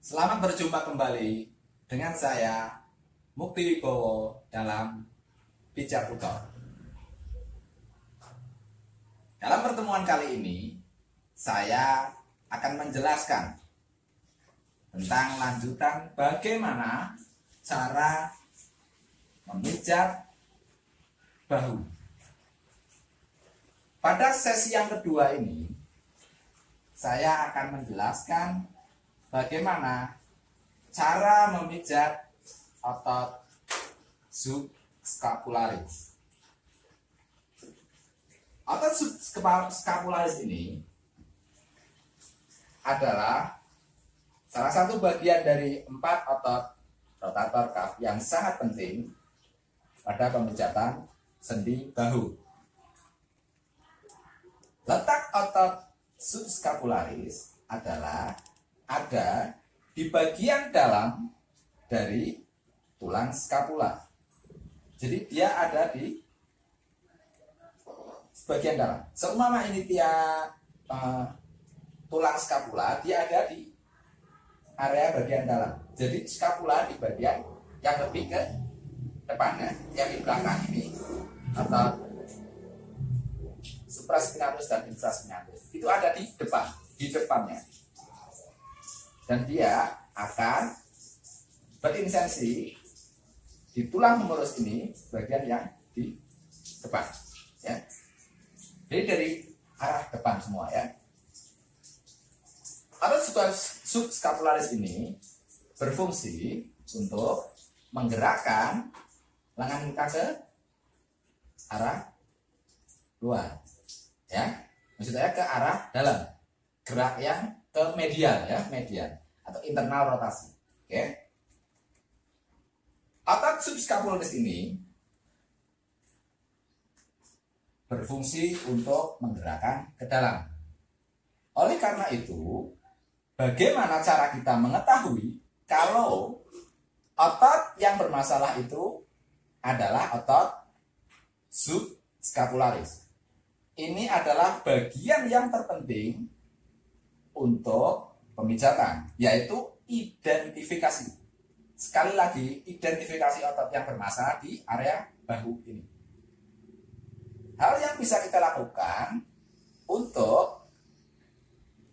Selamat berjumpa kembali dengan saya Mukti Wibowo dalam Bijak Tutor. Dalam pertemuan kali ini saya akan menjelaskan tentang lanjutan bagaimana cara memijat bahu. Pada sesi yang kedua ini saya akan menjelaskan bagaimana cara memijat otot subscapularis. Otot subscapularis ini adalah salah satu bagian dari 4 otot rotator cuff yang sangat penting pada pemijatan sendi bahu. Letak otot subscapularis adalah ada di bagian dalam dari tulang skapula. Jadi dia ada di bagian dalam. Seumpama ini dia tulang skapula, dia ada di area bagian dalam. Jadi skapula di bagian yang lebih ke depannya, yang di belakang ini atau supraspinatus dan infraspinatus itu ada di depannya. Dan dia akan berintensi di tulang humerus ini bagian yang di depan, ya. Jadi dari arah depan semua, ya. Otot subscapularis ini berfungsi untuk menggerakkan lengan kita ke arah luar, ya. Maksud saya ke arah dalam, gerak yang ke medial, ya, medial atau internal rotasi. Oke. Otot subscapularis ini berfungsi untuk menggerakkan ke dalam. Oleh karena itu, bagaimana cara kita mengetahui kalau otot yang bermasalah itu adalah otot subscapularis? Ini adalah bagian yang terpenting untuk pemijatan, yaitu identifikasi. Sekali lagi, identifikasi otot yang bermasalah di area bahu ini. Hal yang bisa kita lakukan untuk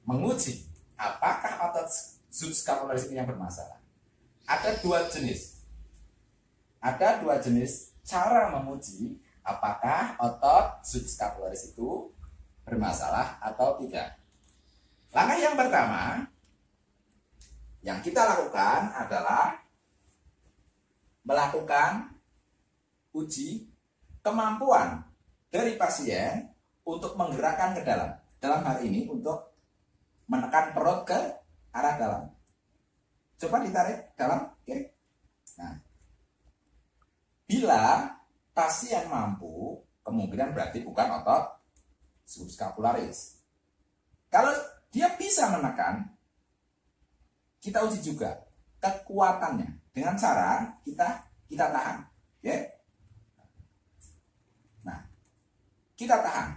menguji apakah otot subscapularis ini yang bermasalah. Ada dua jenis. Ada dua jenis cara menguji apakah otot subscapularis itu bermasalah atau tidak. Langkah yang pertama yang kita lakukan adalah melakukan uji kemampuan dari pasien untuk menggerakkan ke dalam. Dalam hal ini untuk menekan perut ke arah dalam. Coba ditarik dalam, oke. Nah, bila pasien mampu, kemungkinan berarti bukan otot subscapularis. Kalau dia bisa menekan, kita uji juga kekuatannya dengan cara kita tahan, ya. Nah, kita tahan.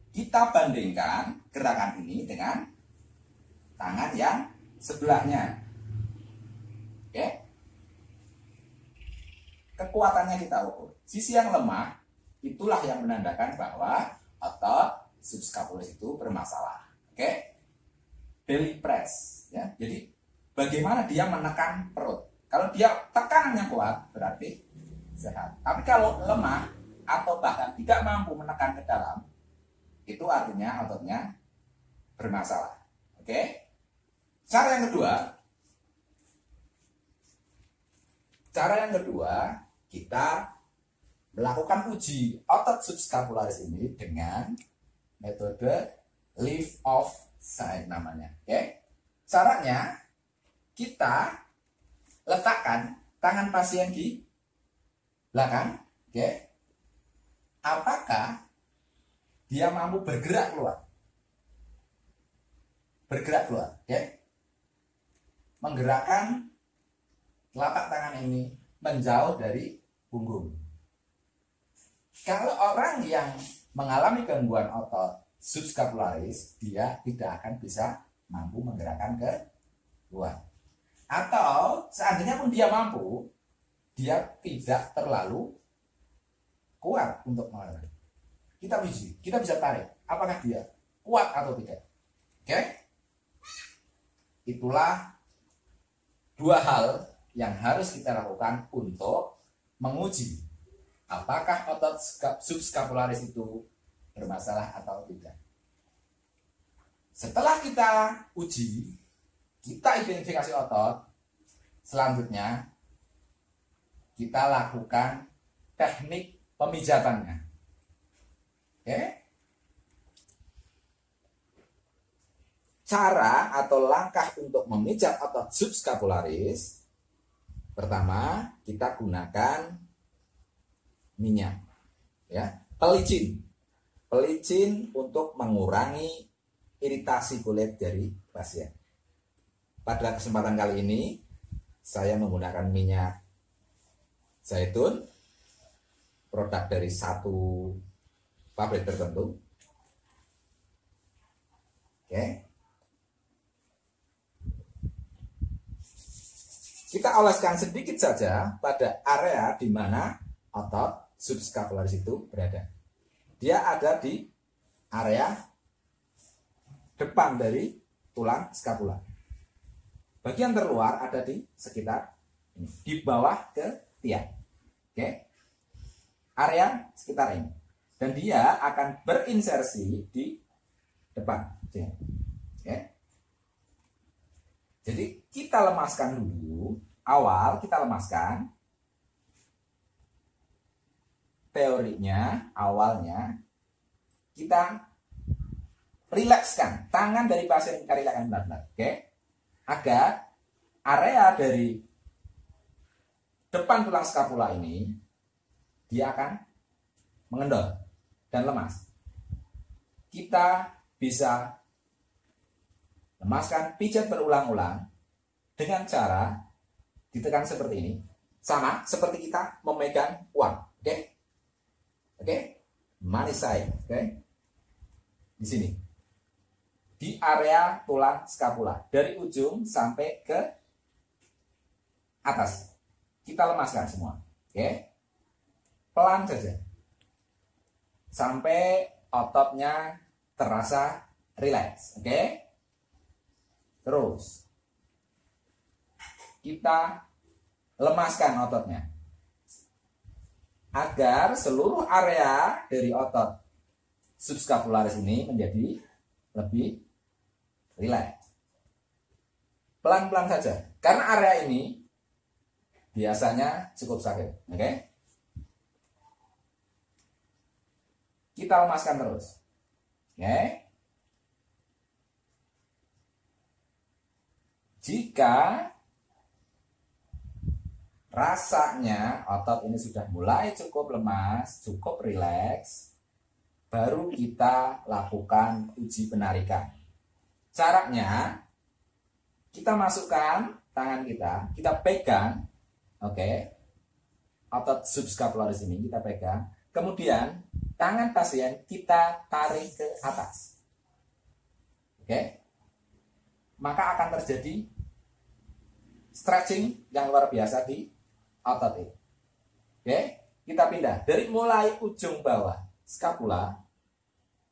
Kita bandingkan gerakan ini dengan tangan yang sebelahnya, oke. Kekuatannya kita ukur. Sisi yang lemah itulah yang menandakan bahwa otot subscapularis itu bermasalah. Oke, belly press, ya. Jadi bagaimana dia menekan perut. Kalau dia tekanannya kuat berarti sehat. Tapi kalau lemah atau bahkan tidak mampu menekan ke dalam, itu artinya ototnya bermasalah. Oke. Cara yang kedua, kita melakukan uji otot subscapularis ini dengan metode lift off side namanya. Oke. Caranya kita letakkan tangan pasien di belakang, oke. Apakah dia mampu bergerak keluar? Bergerak keluar, oke. Menggerakkan telapak tangan ini menjauh dari punggung. Kalau orang yang mengalami gangguan otot subscapularis, dia tidak akan bisa mampu menggerakkan ke kuat. Atau seandainya pun dia mampu, dia tidak terlalu kuat untuk melakukan. Kita bisa tarik, apakah dia kuat atau tidak. Oke? Itulah dua hal yang harus kita lakukan untuk menguji apakah otot subskapularis itu bermasalah atau tidak. Setelah kita uji, kita identifikasi otot, selanjutnya kita lakukan teknik pemijatannya. Oke? Cara atau langkah untuk memijat otot subskapularis, pertama kita gunakan minyak, ya, pelicin untuk mengurangi iritasi kulit dari pasien. Pada kesempatan kali ini saya menggunakan minyak zaitun, produk dari satu pabrik tertentu. Oke. Kita oleskan sedikit saja pada area di mana otot subskapularis itu berada. Dia ada di area depan dari tulang skapula. Bagian terluar ada di sekitar ini, di bawah ke tiang. Oke. Area sekitar ini. Dan dia akan berinsersi di depan. Oke. Jadi kita lemaskan dulu. Awal kita lemaskan. Teorinya, awalnya kita rilekskan tangan dari pasien, kita rilekskan benar-benar, oke? Agar area dari depan tulang skapula ini dia akan mengendor dan lemas. Kita bisa lemaskan, pijat berulang-ulang dengan cara ditekan seperti ini, sama seperti kita memegang uang, oke? Oke, money side, oke? Di sini, di area tulang skapula, dari ujung sampai ke atas, kita lemaskan semua, oke? Pelan saja, sampai ototnya terasa rileks, oke? Terus, kita lemaskan ototnya, agar seluruh area dari otot subskapularis ini menjadi lebih rileks. Pelan-pelan saja, karena area ini biasanya cukup sakit, oke? Kita lemaskan terus, oke? Jika rasanya otot ini sudah mulai cukup lemas, cukup rileks, baru kita lakukan uji penarikan. Caranya, kita masukkan tangan kita pegang, oke, otot subskapularis ini kita pegang, kemudian tangan pasien kita tarik ke atas, oke, maka akan terjadi stretching yang luar biasa di otot ini. Oke, kita pindah dari mulai ujung bawah skapula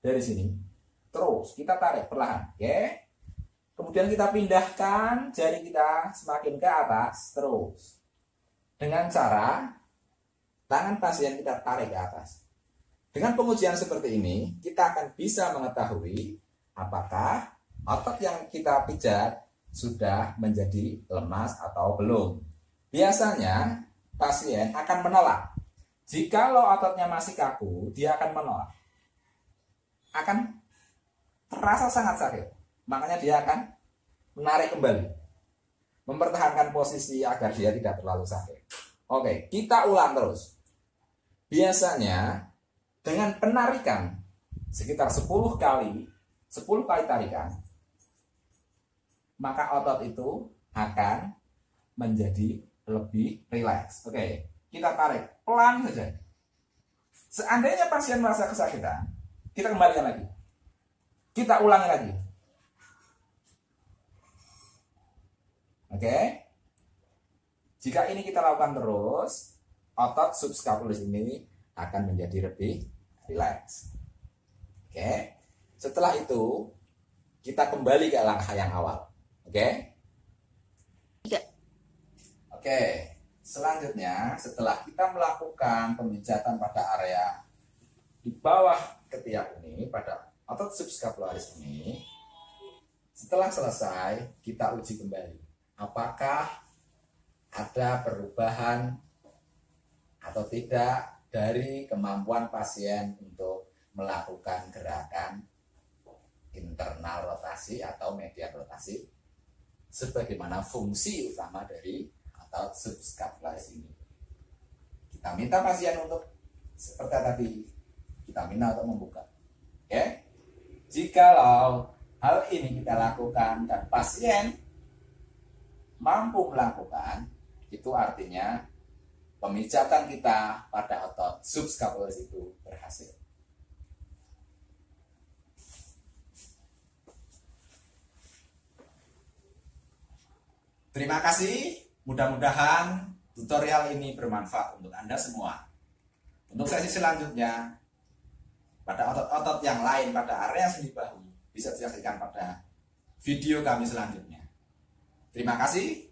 dari sini, terus kita tarik perlahan, oke. Kemudian kita pindahkan jari kita semakin ke atas terus dengan cara tangan pasien kita tarik ke atas. Dengan pengujian seperti ini, kita akan bisa mengetahui apakah otot yang kita pijat sudah menjadi lemas atau belum. Biasanya pasien akan menolak. Jikalau ototnya masih kaku, dia akan menolak. Akan terasa sangat sakit. Makanya dia akan menarik kembali. Mempertahankan posisi agar dia tidak terlalu sakit. Oke, kita ulang terus. Biasanya dengan penarikan sekitar 10 kali tarikan, maka otot itu akan menjadi lebih rileks. Oke, kita tarik pelan saja. Seandainya pasien merasa kesakitan, kita kembalikan lagi. Kita ulangi lagi. Oke. Jika ini kita lakukan terus, otot subscapularis ini akan menjadi lebih rileks. Oke. Setelah itu, kita kembali ke langkah yang awal. Oke. Oke. Selanjutnya, setelah kita melakukan pemijatan pada area di bawah ketiak ini, pada otot subscapularis ini, setelah selesai, kita uji kembali. Apakah ada perubahan atau tidak dari kemampuan pasien untuk melakukan gerakan internal rotasi atau medial rotasi sebagaimana fungsi utama dari otot subscapularis ini. Kita minta pasien untuk seperti tadi, kita minta untuk membuka. Oke? Jikalau hal ini kita lakukan dan pasien mampu melakukan, itu artinya pemijatan kita pada otot subscapularis itu berhasil. Terima kasih, mudah-mudahan tutorial ini bermanfaat untuk Anda semua. Untuk sesi selanjutnya, pada otot-otot yang lain pada area sendi bahu, bisa disaksikan pada video kami selanjutnya. Terima kasih.